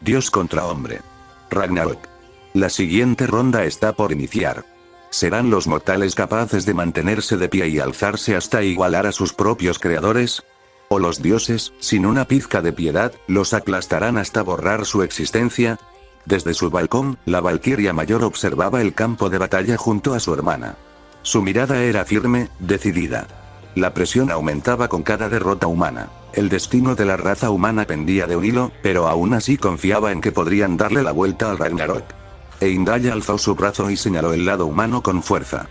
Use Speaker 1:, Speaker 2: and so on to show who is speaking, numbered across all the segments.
Speaker 1: Dios contra hombre. Ragnarok. La siguiente ronda está por iniciar. ¿Serán los mortales capaces de mantenerse de pie y alzarse hasta igualar a sus propios creadores? ¿O los dioses, sin una pizca de piedad, los aplastarán hasta borrar su existencia? Desde su balcón, la Valquiria Mayor observaba el campo de batalla junto a su hermana. Su mirada era firme, decidida. La presión aumentaba con cada derrota humana. El destino de la raza humana pendía de un hilo, pero aún así confiaba en que podrían darle la vuelta al Ragnarok. Heimdall alzó su brazo y señaló el lado humano con fuerza.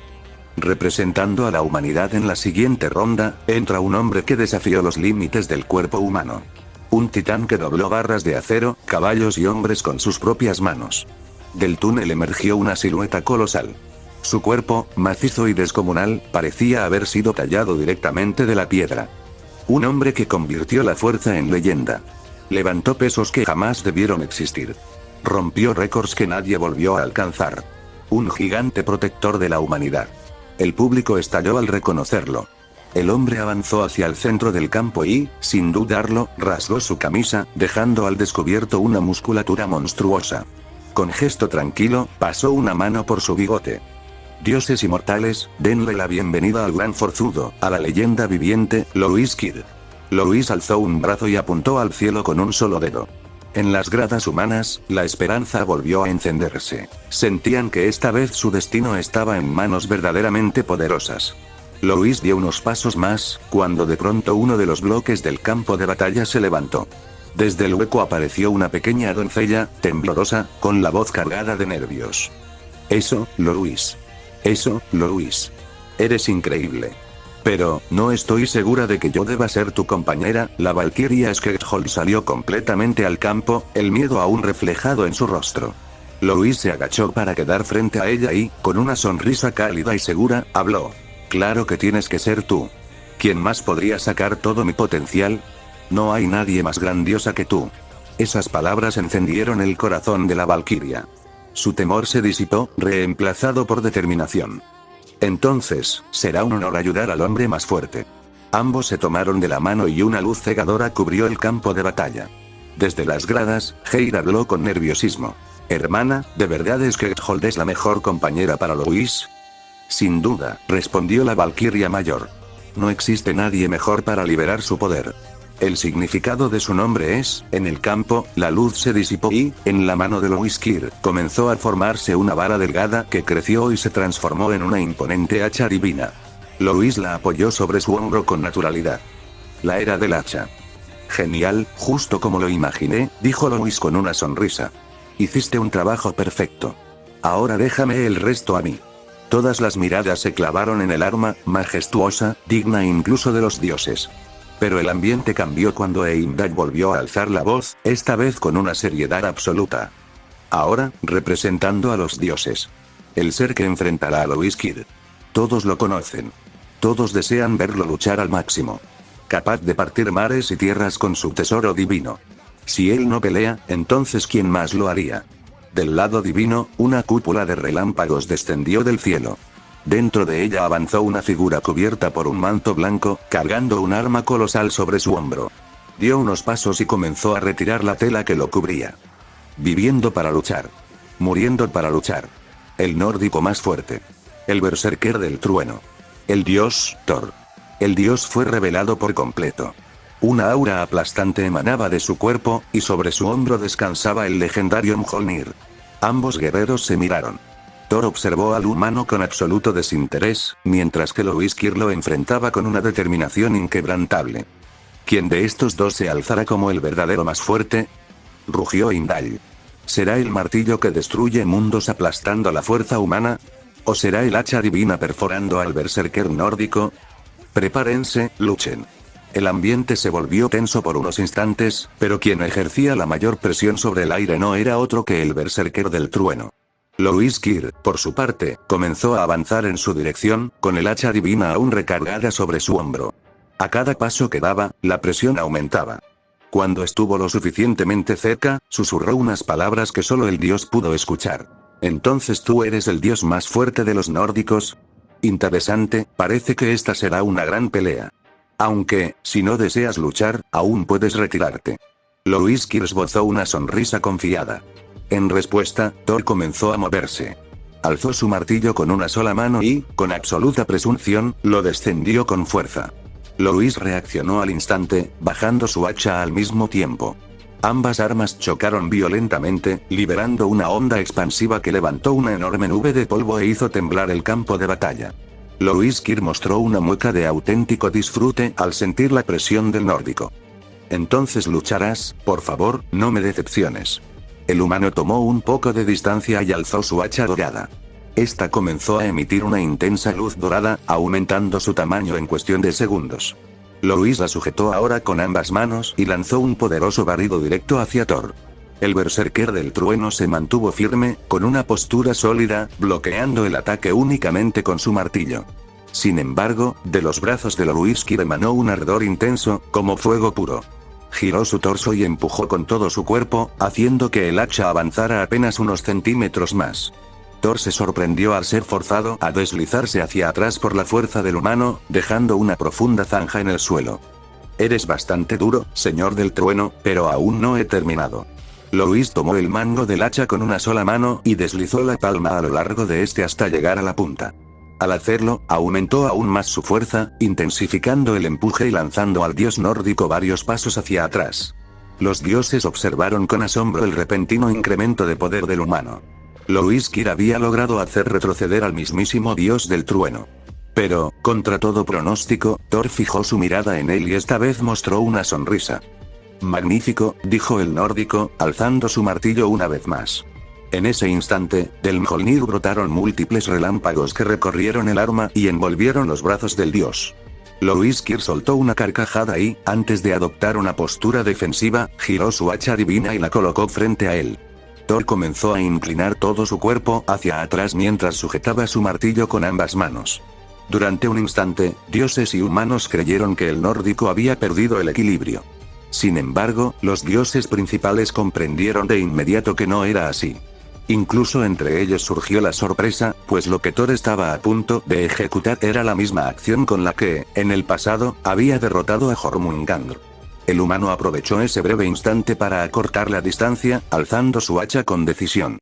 Speaker 1: Representando a la humanidad en la siguiente ronda, entra un hombre que desafió los límites del cuerpo humano. Un titán que dobló barras de acero, caballos y hombres con sus propias manos. Del túnel emergió una silueta colosal. Su cuerpo, macizo y descomunal, parecía haber sido tallado directamente de la piedra. Un hombre que convirtió la fuerza en leyenda. Levantó pesos que jamás debieron existir. Rompió récords que nadie volvió a alcanzar. Un gigante protector de la humanidad. El público estalló al reconocerlo. El hombre avanzó hacia el centro del campo y, sin dudarlo, rasgó su camisa, dejando al descubierto una musculatura monstruosa. Con gesto tranquilo, pasó una mano por su bigote. Dioses y mortales, denle la bienvenida al gran forzudo, a la leyenda viviente, Lewis Kid. Lewis alzó un brazo y apuntó al cielo con un solo dedo. En las gradas humanas, la esperanza volvió a encenderse. Sentían que esta vez su destino estaba en manos verdaderamente poderosas. Lewis dio unos pasos más, cuando de pronto uno de los bloques del campo de batalla se levantó. Desde el hueco apareció una pequeña doncella, temblorosa, con la voz cargada de nervios. Eso, Lewis. Eso, Lewis. Eres increíble. Pero, no estoy segura de que yo deba ser tu compañera. La Valquiria Skeghold salió completamente al campo, el miedo aún reflejado en su rostro. Lewis se agachó para quedar frente a ella y, con una sonrisa cálida y segura, habló. Claro que tienes que ser tú. ¿Quién más podría sacar todo mi potencial? No hay nadie más grandiosa que tú. Esas palabras encendieron el corazón de la Valquiria. Su temor se disipó, reemplazado por determinación. Entonces, será un honor ayudar al hombre más fuerte. Ambos se tomaron de la mano y una luz cegadora cubrió el campo de batalla. Desde las gradas, Heyr habló con nerviosismo. Hermana, ¿de verdad Skeghold es la mejor compañera para Lewis? Sin duda, respondió la Valquiria Mayor. No existe nadie mejor para liberar su poder. El significado de su nombre es, en el campo, la luz se disipó y, en la mano de Lewis Kir, comenzó a formarse una vara delgada que creció y se transformó en una imponente hacha divina. Lewis la apoyó sobre su hombro con naturalidad. La era del hacha. Genial, justo como lo imaginé, dijo Lewis con una sonrisa. Hiciste un trabajo perfecto. Ahora déjame el resto a mí. Todas las miradas se clavaron en el arma, majestuosa, digna incluso de los dioses. Pero el ambiente cambió cuando Heimdall volvió a alzar la voz, esta vez con una seriedad absoluta. Ahora, representando a los dioses. El ser que enfrentará a Lewis Kid. Todos lo conocen. Todos desean verlo luchar al máximo. Capaz de partir mares y tierras con su tesoro divino. Si él no pelea, entonces ¿quién más lo haría? Del lado divino, una cúpula de relámpagos descendió del cielo. Dentro de ella avanzó una figura cubierta por un manto blanco, cargando un arma colosal sobre su hombro. Dio unos pasos y comenzó a retirar la tela que lo cubría. Viviendo para luchar. Muriendo para luchar. El nórdico más fuerte. El berserker del trueno. El dios, Thor. El dios fue revelado por completo. Una aura aplastante emanaba de su cuerpo, y sobre su hombro descansaba el legendario Mjolnir. Ambos guerreros se miraron. Thor observó al humano con absoluto desinterés, mientras que Lewis Kir lo enfrentaba con una determinación inquebrantable. ¿Quién de estos dos se alzará como el verdadero más fuerte? Rugió Heimdall. ¿Será el martillo que destruye mundos aplastando la fuerza humana? ¿O será el hacha divina perforando al berserker nórdico? Prepárense, luchen. El ambiente se volvió tenso por unos instantes, pero quien ejercía la mayor presión sobre el aire no era otro que el berserker del trueno. Lewis Kir, por su parte, comenzó a avanzar en su dirección, con el hacha divina aún recargada sobre su hombro. A cada paso que daba, la presión aumentaba. Cuando estuvo lo suficientemente cerca, susurró unas palabras que solo el dios pudo escuchar. ¿Entonces tú eres el dios más fuerte de los nórdicos? Interesante, parece que esta será una gran pelea. Aunque, si no deseas luchar, aún puedes retirarte. Louiskir esbozó una sonrisa confiada. En respuesta, Thor comenzó a moverse. Alzó su martillo con una sola mano y, con absoluta presunción, lo descendió con fuerza. Louis reaccionó al instante, bajando su hacha al mismo tiempo. Ambas armas chocaron violentamente, liberando una onda expansiva que levantó una enorme nube de polvo e hizo temblar el campo de batalla. Louiskir mostró una mueca de auténtico disfrute al sentir la presión del nórdico. Entonces lucharás, por favor, no me decepciones. El humano tomó un poco de distancia y alzó su hacha dorada. Esta comenzó a emitir una intensa luz dorada, aumentando su tamaño en cuestión de segundos. Louis la sujetó ahora con ambas manos y lanzó un poderoso barrido directo hacia Thor. El berserker del trueno se mantuvo firme, con una postura sólida, bloqueando el ataque únicamente con su martillo. Sin embargo, de los brazos de Louiskir emanó un ardor intenso, como fuego puro. Giró su torso y empujó con todo su cuerpo, haciendo que el hacha avanzara apenas unos centímetros más. Thor se sorprendió al ser forzado a deslizarse hacia atrás por la fuerza del humano, dejando una profunda zanja en el suelo. Eres bastante duro, señor del trueno, pero aún no he terminado. Louis tomó el mango del hacha con una sola mano y deslizó la palma a lo largo de este hasta llegar a la punta. Al hacerlo, aumentó aún más su fuerza, intensificando el empuje y lanzando al dios nórdico varios pasos hacia atrás. Los dioses observaron con asombro el repentino incremento de poder del humano. Louiskir había logrado hacer retroceder al mismísimo dios del trueno. Pero, contra todo pronóstico, Thor fijó su mirada en él y esta vez mostró una sonrisa. Magnífico, dijo el nórdico, alzando su martillo una vez más. En ese instante, del Mjolnir brotaron múltiples relámpagos que recorrieron el arma y envolvieron los brazos del dios. Louiskir soltó una carcajada y, antes de adoptar una postura defensiva, giró su hacha divina y la colocó frente a él. Thor comenzó a inclinar todo su cuerpo hacia atrás mientras sujetaba su martillo con ambas manos. Durante un instante, dioses y humanos creyeron que el nórdico había perdido el equilibrio. Sin embargo, los dioses principales comprendieron de inmediato que no era así. Incluso entre ellos surgió la sorpresa, pues lo que Thor estaba a punto de ejecutar era la misma acción con la que, en el pasado, había derrotado a Jormungandr. El humano aprovechó ese breve instante para acortar la distancia, alzando su hacha con decisión.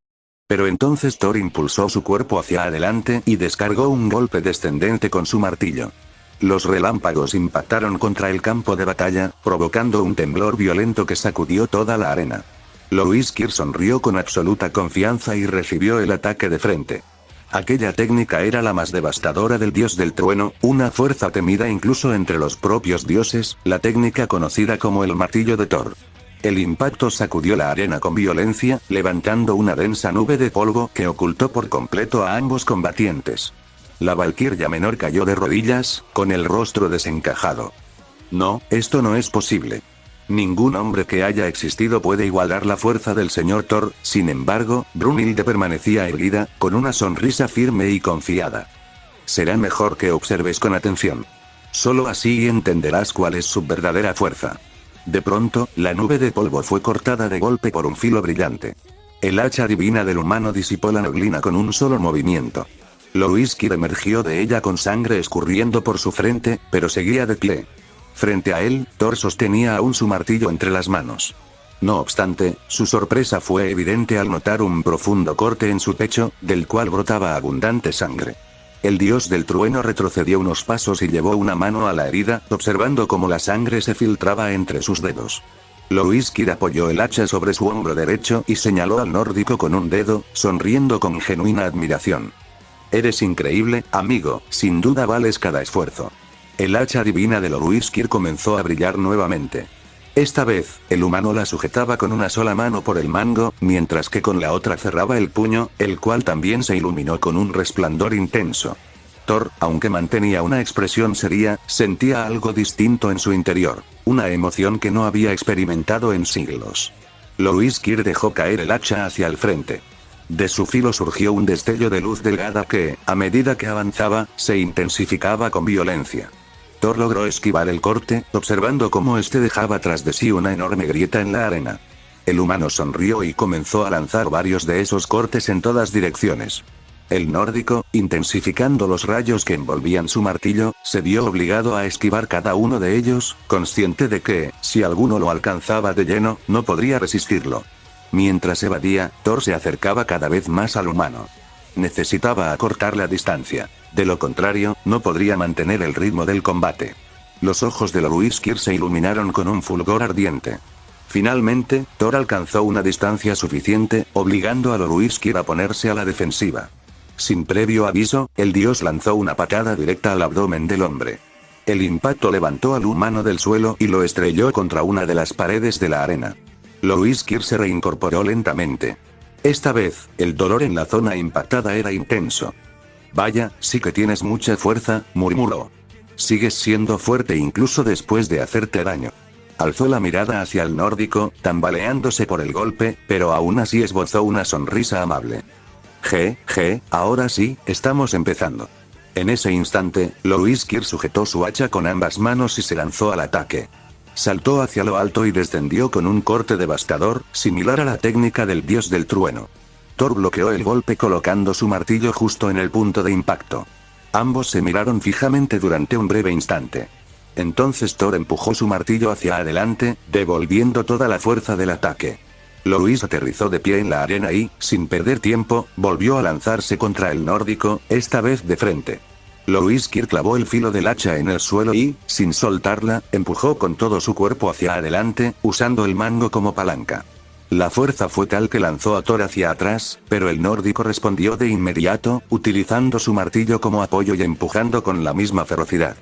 Speaker 1: Pero entonces Thor impulsó su cuerpo hacia adelante y descargó un golpe descendente con su martillo. Los relámpagos impactaron contra el campo de batalla, provocando un temblor violento que sacudió toda la arena. Louiskir sonrió con absoluta confianza y recibió el ataque de frente. Aquella técnica era la más devastadora del dios del trueno, una fuerza temida incluso entre los propios dioses, la técnica conocida como el martillo de Thor. El impacto sacudió la arena con violencia, levantando una densa nube de polvo que ocultó por completo a ambos combatientes. La valquiria menor cayó de rodillas, con el rostro desencajado. No, esto no es posible. Ningún hombre que haya existido puede igualar la fuerza del señor Thor. Sin embargo, Brunhilde permanecía erguida, con una sonrisa firme y confiada. Será mejor que observes con atención. Solo así entenderás cuál es su verdadera fuerza. De pronto, la nube de polvo fue cortada de golpe por un filo brillante. El hacha divina del humano disipó la neblina con un solo movimiento. Louiskir emergió de ella con sangre escurriendo por su frente, pero seguía de pie. Frente a él, Thor sostenía aún su martillo entre las manos. No obstante, su sorpresa fue evidente al notar un profundo corte en su pecho, del cual brotaba abundante sangre. El dios del trueno retrocedió unos pasos y llevó una mano a la herida, observando cómo la sangre se filtraba entre sus dedos. Louiskir apoyó el hacha sobre su hombro derecho y señaló al nórdico con un dedo, sonriendo con genuina admiración. Eres increíble, amigo, sin duda vales cada esfuerzo. El hacha divina de Louiskir comenzó a brillar nuevamente. Esta vez, el humano la sujetaba con una sola mano por el mango, mientras que con la otra cerraba el puño, el cual también se iluminó con un resplandor intenso. Thor, aunque mantenía una expresión seria, sentía algo distinto en su interior, una emoción que no había experimentado en siglos. Louiskir dejó caer el hacha hacia el frente. De su filo surgió un destello de luz delgada que, a medida que avanzaba, se intensificaba con violencia. Thor logró esquivar el corte, observando cómo este dejaba tras de sí una enorme grieta en la arena. El humano sonrió y comenzó a lanzar varios de esos cortes en todas direcciones. El nórdico, intensificando los rayos que envolvían su martillo, se vio obligado a esquivar cada uno de ellos, consciente de que, si alguno lo alcanzaba de lleno, no podría resistirlo. Mientras evadía, Thor se acercaba cada vez más al humano. Necesitaba acortar la distancia. De lo contrario, no podría mantener el ritmo del combate. Los ojos de Lorwyskyr se iluminaron con un fulgor ardiente. Finalmente, Thor alcanzó una distancia suficiente, obligando a Lorwyskyr a ponerse a la defensiva. Sin previo aviso, el dios lanzó una patada directa al abdomen del hombre. El impacto levantó al humano del suelo y lo estrelló contra una de las paredes de la arena. Lorwyskyr se reincorporó lentamente. Esta vez, el dolor en la zona impactada era intenso. Vaya, sí que tienes mucha fuerza, murmuró. Sigues siendo fuerte incluso después de hacerte daño. Alzó la mirada hacia el nórdico, tambaleándose por el golpe, pero aún así esbozó una sonrisa amable. Ahora sí, estamos empezando. En ese instante, Lorwyskyr sujetó su hacha con ambas manos y se lanzó al ataque. Saltó hacia lo alto y descendió con un corte devastador, similar a la técnica del dios del trueno. Thor bloqueó el golpe colocando su martillo justo en el punto de impacto. Ambos se miraron fijamente durante un breve instante. Entonces Thor empujó su martillo hacia adelante, devolviendo toda la fuerza del ataque. Lorwyskyr aterrizó de pie en la arena y, sin perder tiempo, volvió a lanzarse contra el nórdico, esta vez de frente. Lorwyskyr clavó el filo del hacha en el suelo y, sin soltarla, empujó con todo su cuerpo hacia adelante, usando el mango como palanca. La fuerza fue tal que lanzó a Thor hacia atrás, pero el nórdico respondió de inmediato, utilizando su martillo como apoyo y empujando con la misma ferocidad.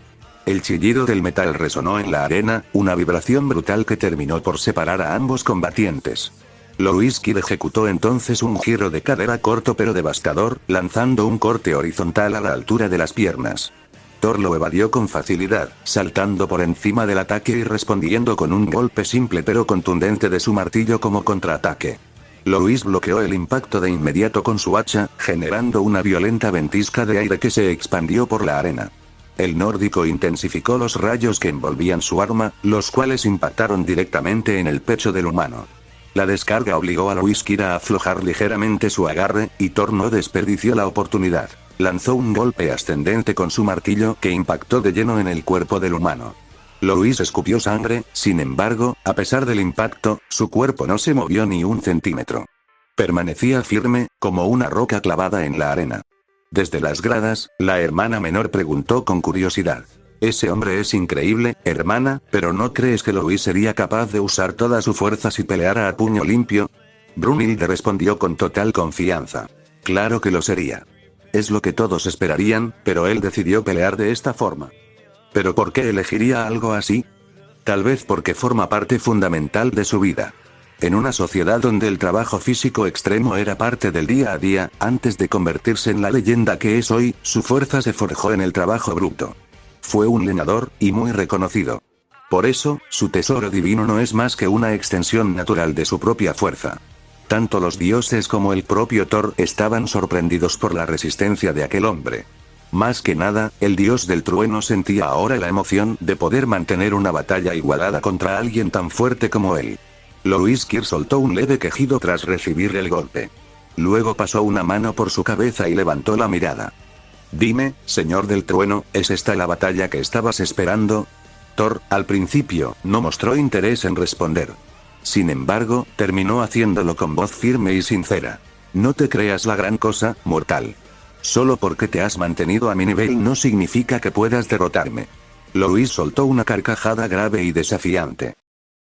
Speaker 1: El chillido del metal resonó en la arena, una vibración brutal que terminó por separar a ambos combatientes. Lorwyskyr ejecutó entonces un giro de cadera corto pero devastador, lanzando un corte horizontal a la altura de las piernas. Thor lo evadió con facilidad, saltando por encima del ataque y respondiendo con un golpe simple pero contundente de su martillo como contraataque. Lorwyskyr bloqueó el impacto de inmediato con su hacha, generando una violenta ventisca de aire que se expandió por la arena. El nórdico intensificó los rayos que envolvían su arma, los cuales impactaron directamente en el pecho del humano. La descarga obligó a Lorwyskyr a aflojar ligeramente su agarre, y Thor no desperdició la oportunidad. Lanzó un golpe ascendente con su martillo que impactó de lleno en el cuerpo del humano. Lorwyskyr escupió sangre, sin embargo, a pesar del impacto, su cuerpo no se movió ni un centímetro. Permanecía firme, como una roca clavada en la arena. Desde las gradas, la hermana menor preguntó con curiosidad. «Ese hombre es increíble, hermana, pero ¿no crees que Lorwyskyr sería capaz de usar toda su fuerza si peleara a puño limpio?» Brunhilde respondió con total confianza. «Claro que lo sería. Es lo que todos esperarían, pero él decidió pelear de esta forma». ¿Pero por qué elegiría algo así? Tal vez porque forma parte fundamental de su vida. En una sociedad donde el trabajo físico extremo era parte del día a día, antes de convertirse en la leyenda que es hoy, su fuerza se forjó en el trabajo bruto. Fue un leñador, y muy reconocido. Por eso, su tesoro divino no es más que una extensión natural de su propia fuerza. Tanto los dioses como el propio Thor estaban sorprendidos por la resistencia de aquel hombre. Más que nada, el dios del trueno sentía ahora la emoción de poder mantener una batalla igualada contra alguien tan fuerte como él. Lorwyskyr soltó un leve quejido tras recibir el golpe. Luego pasó una mano por su cabeza y levantó la mirada. «Dime, señor del trueno, ¿es esta la batalla que estabas esperando?» Thor, al principio, no mostró interés en responder. Sin embargo, terminó haciéndolo con voz firme y sincera. «No te creas la gran cosa, mortal. Solo porque te has mantenido a mi nivel no significa que puedas derrotarme». Lorwyskyr soltó una carcajada grave y desafiante.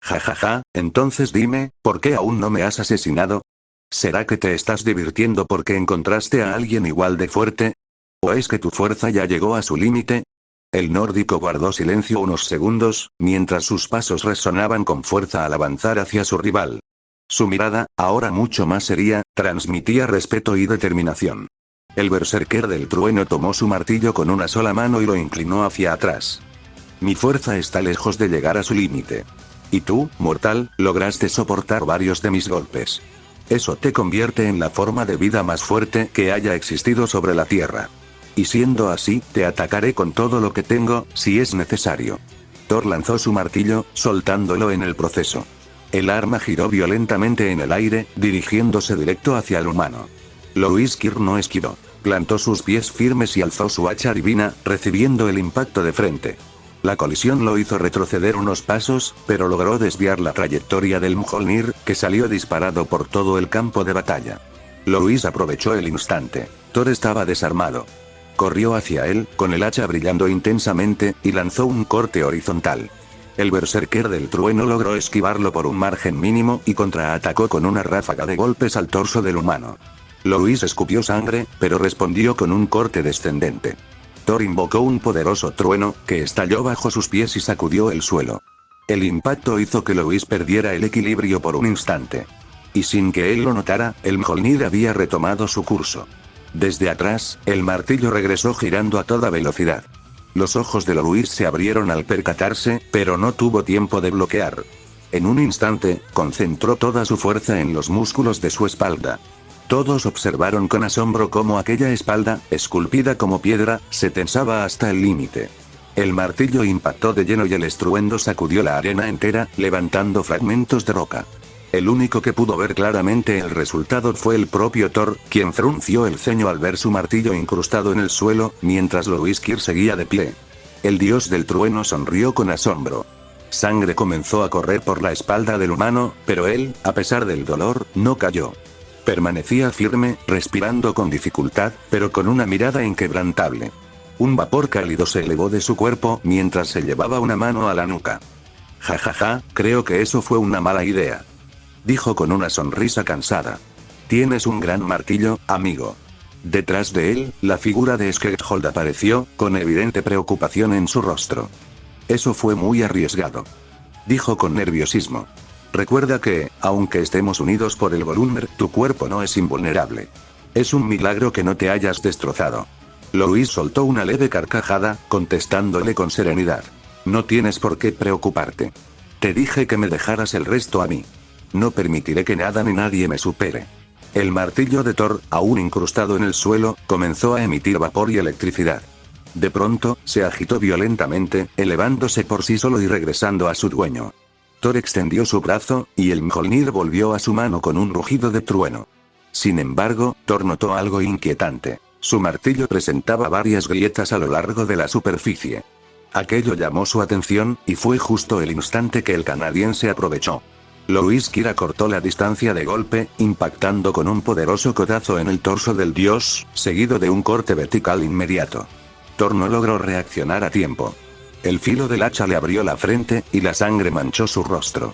Speaker 1: «Ja, entonces dime, ¿por qué aún no me has asesinado? ¿Será que te estás divirtiendo porque encontraste a alguien igual de fuerte? ¿O es que tu fuerza ya llegó a su límite?» El nórdico guardó silencio unos segundos, mientras sus pasos resonaban con fuerza al avanzar hacia su rival. Su mirada, ahora mucho más seria, transmitía respeto y determinación. El berserker del trueno tomó su martillo con una sola mano y lo inclinó hacia atrás. «Mi fuerza está lejos de llegar a su límite. Y tú, mortal, lograste soportar varios de mis golpes. Eso te convierte en la forma de vida más fuerte que haya existido sobre la tierra. Y siendo así, te atacaré con todo lo que tengo, si es necesario». Thor lanzó su martillo, soltándolo en el proceso. El arma giró violentamente en el aire, dirigiéndose directo hacia el humano. Lorwyskyr no esquivó. Plantó sus pies firmes y alzó su hacha divina, recibiendo el impacto de frente. La colisión lo hizo retroceder unos pasos, pero logró desviar la trayectoria del Mjolnir, que salió disparado por todo el campo de batalla. Louis aprovechó el instante. Thor estaba desarmado. Corrió hacia él, con el hacha brillando intensamente, y lanzó un corte horizontal. El berserker del trueno logró esquivarlo por un margen mínimo y contraatacó con una ráfaga de golpes al torso del humano. Louis escupió sangre, pero respondió con un corte descendente. Thor invocó un poderoso trueno, que estalló bajo sus pies y sacudió el suelo. El impacto hizo que Louis perdiera el equilibrio por un instante. Y sin que él lo notara, el Mjolnir había retomado su curso. Desde atrás, el martillo regresó girando a toda velocidad. Los ojos de Louis se abrieron al percatarse, pero no tuvo tiempo de bloquear. En un instante, concentró toda su fuerza en los músculos de su espalda. Todos observaron con asombro cómo aquella espalda, esculpida como piedra, se tensaba hasta el límite. El martillo impactó de lleno y el estruendo sacudió la arena entera, levantando fragmentos de roca. El único que pudo ver claramente el resultado fue el propio Thor, quien frunció el ceño al ver su martillo incrustado en el suelo, mientras Louiskir seguía de pie. El dios del trueno sonrió con asombro. Sangre comenzó a correr por la espalda del humano, pero él, a pesar del dolor, no cayó. Permanecía firme, respirando con dificultad, pero con una mirada inquebrantable. Un vapor cálido se elevó de su cuerpo mientras se llevaba una mano a la nuca. «Ja, creo que eso fue una mala idea», dijo con una sonrisa cansada. «Tienes un gran martillo, amigo». Detrás de él, la figura de Skeghold apareció, con evidente preocupación en su rostro. «Eso fue muy arriesgado», dijo con nerviosismo. «Recuerda que, aunque estemos unidos por el Volumner, tu cuerpo no es invulnerable. Es un milagro que no te hayas destrozado». Louis soltó una leve carcajada, contestándole con serenidad. «No tienes por qué preocuparte. Te dije que me dejaras el resto a mí. No permitiré que nada ni nadie me supere». El martillo de Thor, aún incrustado en el suelo, comenzó a emitir vapor y electricidad. De pronto, se agitó violentamente, elevándose por sí solo y regresando a su dueño. Thor extendió su brazo, y el Mjolnir volvió a su mano con un rugido de trueno. Sin embargo, Thor notó algo inquietante. Su martillo presentaba varias grietas a lo largo de la superficie. Aquello llamó su atención, y fue justo el instante que el canadiense aprovechó. Louiskir acortó la distancia de golpe, impactando con un poderoso codazo en el torso del dios, seguido de un corte vertical inmediato. Thor no logró reaccionar a tiempo. El filo del hacha le abrió la frente, y la sangre manchó su rostro.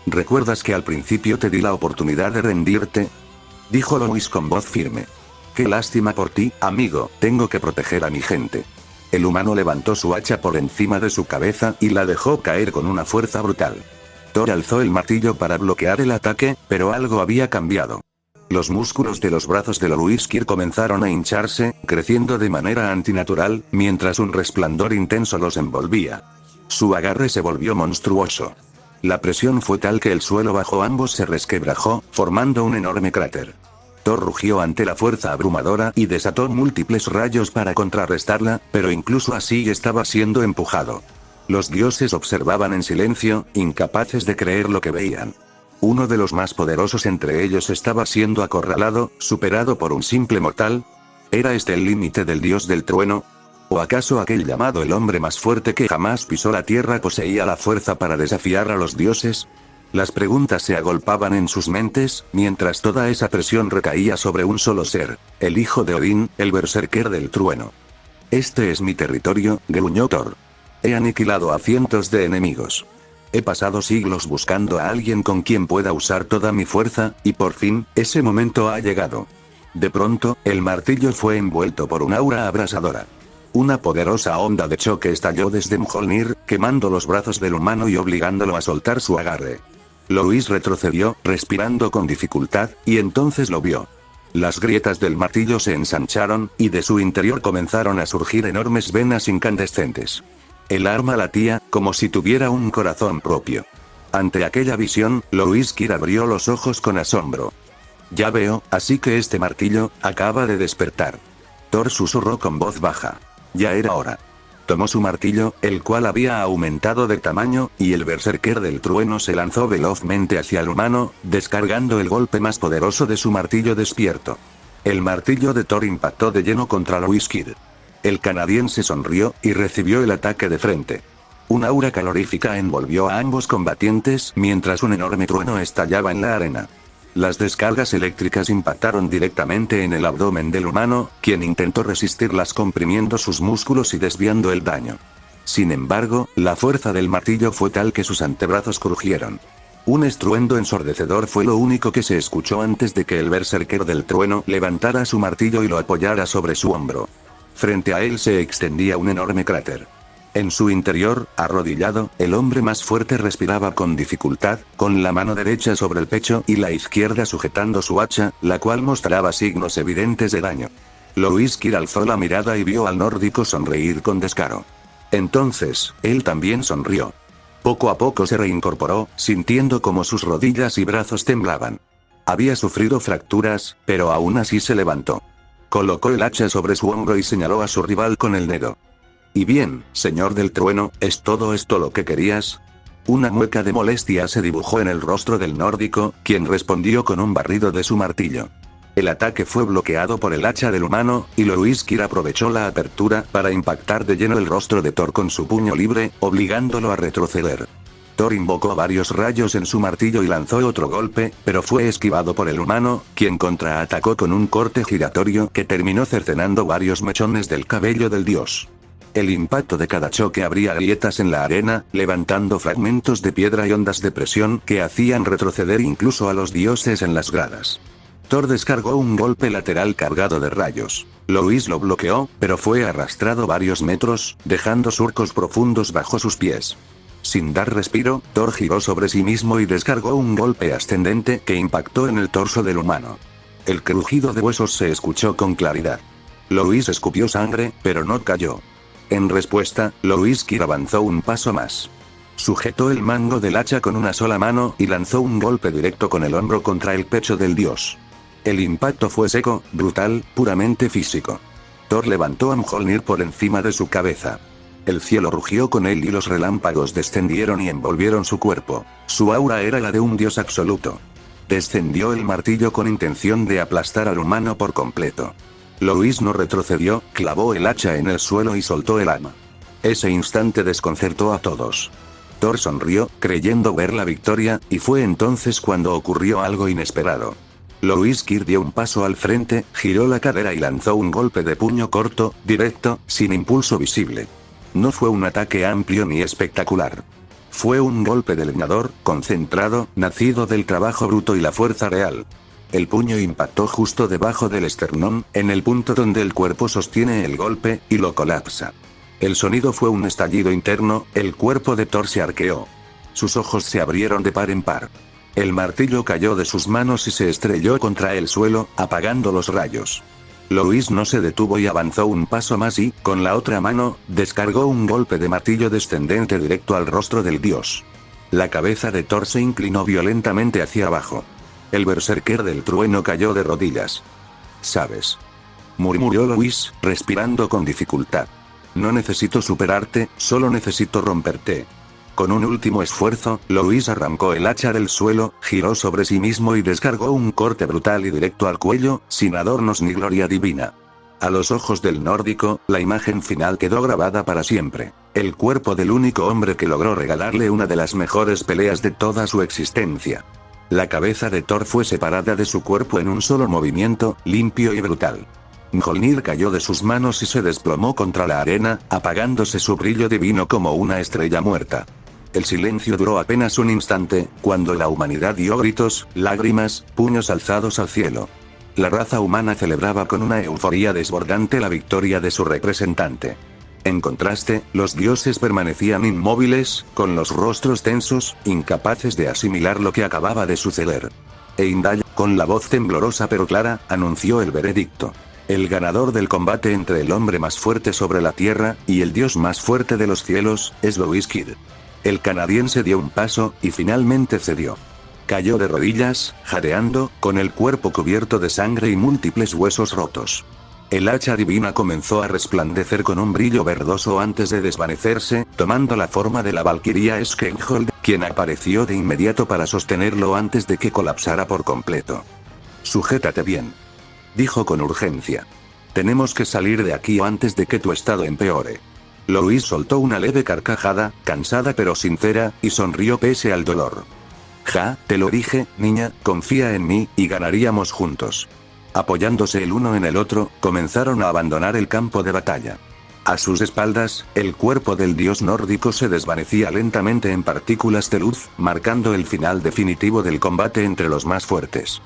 Speaker 1: «¿Recuerdas que al principio te di la oportunidad de rendirte?», dijo Louis con voz firme. «Qué lástima por ti, amigo, tengo que proteger a mi gente». El humano levantó su hacha por encima de su cabeza y la dejó caer con una fuerza brutal. Thor alzó el martillo para bloquear el ataque, pero algo había cambiado. Los músculos de los brazos de Louiskir comenzaron a hincharse, creciendo de manera antinatural, mientras un resplandor intenso los envolvía. Su agarre se volvió monstruoso. La presión fue tal que el suelo bajo ambos se resquebrajó, formando un enorme cráter. Thor rugió ante la fuerza abrumadora y desató múltiples rayos para contrarrestarla, pero incluso así estaba siendo empujado. Los dioses observaban en silencio, incapaces de creer lo que veían. Uno de los más poderosos entre ellos estaba siendo acorralado, superado por un simple mortal. ¿Era este el límite del dios del trueno? ¿O acaso aquel llamado el hombre más fuerte que jamás pisó la tierra poseía la fuerza para desafiar a los dioses? Las preguntas se agolpaban en sus mentes, mientras toda esa presión recaía sobre un solo ser, el hijo de Odín, el berserker del trueno. «Este es mi territorio», gruñó Thor. «He aniquilado a cientos de enemigos. He pasado siglos buscando a alguien con quien pueda usar toda mi fuerza, y por fin, ese momento ha llegado». De pronto, el martillo fue envuelto por un aura abrasadora. Una poderosa onda de choque estalló desde Mjolnir, quemando los brazos del humano y obligándolo a soltar su agarre. Louis retrocedió, respirando con dificultad, y entonces lo vio. Las grietas del martillo se ensancharon, y de su interior comenzaron a surgir enormes venas incandescentes. El arma latía, como si tuviera un corazón propio. Ante aquella visión, Louiskir abrió los ojos con asombro. «Ya veo, así que este martillo, acaba de despertar». Thor susurró con voz baja. Ya era hora. Tomó su martillo, el cual había aumentado de tamaño, y el berserker del trueno se lanzó velozmente hacia el humano, descargando el golpe más poderoso de su martillo despierto. El martillo de Thor impactó de lleno contra Louis Kid. El canadiense sonrió, y recibió el ataque de frente. Un aura calorífica envolvió a ambos combatientes mientras un enorme trueno estallaba en la arena. Las descargas eléctricas impactaron directamente en el abdomen del humano, quien intentó resistirlas comprimiendo sus músculos y desviando el daño. Sin embargo, la fuerza del martillo fue tal que sus antebrazos crujieron. Un estruendo ensordecedor fue lo único que se escuchó antes de que el berserker del trueno levantara su martillo y lo apoyara sobre su hombro. Frente a él se extendía un enorme cráter. En su interior, arrodillado, el hombre más fuerte respiraba con dificultad, con la mano derecha sobre el pecho y la izquierda sujetando su hacha, la cual mostraba signos evidentes de daño. Louis Kid alzó la mirada y vio al nórdico sonreír con descaro. Entonces, él también sonrió. Poco a poco se reincorporó, sintiendo como sus rodillas y brazos temblaban. Había sufrido fracturas, pero aún así se levantó. Colocó el hacha sobre su hombro y señaló a su rival con el dedo. «Y bien, señor del trueno, ¿es todo esto lo que querías?». Una mueca de molestia se dibujó en el rostro del nórdico, quien respondió con un barrido de su martillo. El ataque fue bloqueado por el hacha del humano, y Louis Kid aprovechó la apertura para impactar de lleno el rostro de Thor con su puño libre, obligándolo a retroceder. Thor invocó varios rayos en su martillo y lanzó otro golpe, pero fue esquivado por el humano, quien contraatacó con un corte giratorio que terminó cercenando varios mechones del cabello del dios. El impacto de cada choque abría grietas en la arena, levantando fragmentos de piedra y ondas de presión que hacían retroceder incluso a los dioses en las gradas. Thor descargó un golpe lateral cargado de rayos. Louis lo bloqueó, pero fue arrastrado varios metros, dejando surcos profundos bajo sus pies. Sin dar respiro, Thor giró sobre sí mismo y descargó un golpe ascendente que impactó en el torso del humano. El crujido de huesos se escuchó con claridad. Louis escupió sangre, pero no cayó. En respuesta, Louis Kid avanzó un paso más. Sujetó el mango del hacha con una sola mano y lanzó un golpe directo con el hombro contra el pecho del dios. El impacto fue seco, brutal, puramente físico. Thor levantó a Mjolnir por encima de su cabeza. El cielo rugió con él y los relámpagos descendieron y envolvieron su cuerpo. Su aura era la de un dios absoluto. Descendió el martillo con intención de aplastar al humano por completo. Louis no retrocedió, clavó el hacha en el suelo y soltó el arma. Ese instante desconcertó a todos. Thor sonrió, creyendo ver la victoria, y fue entonces cuando ocurrió algo inesperado. Louis Kid dio un paso al frente, giró la cadera y lanzó un golpe de puño corto, directo, sin impulso visible. No fue un ataque amplio ni espectacular. Fue un golpe de leñador, concentrado, nacido del trabajo bruto y la fuerza real. El puño impactó justo debajo del esternón, en el punto donde el cuerpo sostiene el golpe, y lo colapsa. El sonido fue un estallido interno, el cuerpo de Thor se arqueó. Sus ojos se abrieron de par en par. El martillo cayó de sus manos y se estrelló contra el suelo, apagando los rayos. Louis no se detuvo y avanzó un paso más y, con la otra mano, descargó un golpe de martillo descendente directo al rostro del dios. La cabeza de Thor se inclinó violentamente hacia abajo. El berserker del trueno cayó de rodillas. «¿Sabes?», murmuró Louis, respirando con dificultad. «No necesito superarte, solo necesito romperte». Con un último esfuerzo, Louis arrancó el hacha del suelo, giró sobre sí mismo y descargó un corte brutal y directo al cuello, sin adornos ni gloria divina. A los ojos del nórdico, la imagen final quedó grabada para siempre. El cuerpo del único hombre que logró regalarle una de las mejores peleas de toda su existencia. La cabeza de Thor fue separada de su cuerpo en un solo movimiento, limpio y brutal. Mjolnir cayó de sus manos y se desplomó contra la arena, apagándose su brillo divino como una estrella muerta. El silencio duró apenas un instante, cuando la humanidad dio gritos, lágrimas, puños alzados al cielo. La raza humana celebraba con una euforía desbordante la victoria de su representante. En contraste, los dioses permanecían inmóviles, con los rostros tensos, incapaces de asimilar lo que acababa de suceder. Heimdall, con la voz temblorosa pero clara, anunció el veredicto. El ganador del combate entre el hombre más fuerte sobre la tierra, y el dios más fuerte de los cielos, es Louis Kid. El canadiense dio un paso, y finalmente cedió. Cayó de rodillas, jadeando, con el cuerpo cubierto de sangre y múltiples huesos rotos. El hacha divina comenzó a resplandecer con un brillo verdoso antes de desvanecerse, tomando la forma de la valquiria Skenghold, quien apareció de inmediato para sostenerlo antes de que colapsara por completo. «Sujétate bien», dijo con urgencia. Tenemos que salir de aquí antes de que tu estado empeore. Louis soltó una leve carcajada, cansada pero sincera, y sonrió pese al dolor. Ja, te lo dije, niña, confía en mí, y ganaríamos juntos. Apoyándose el uno en el otro, comenzaron a abandonar el campo de batalla. A sus espaldas, el cuerpo del dios nórdico se desvanecía lentamente en partículas de luz, marcando el final definitivo del combate entre los más fuertes.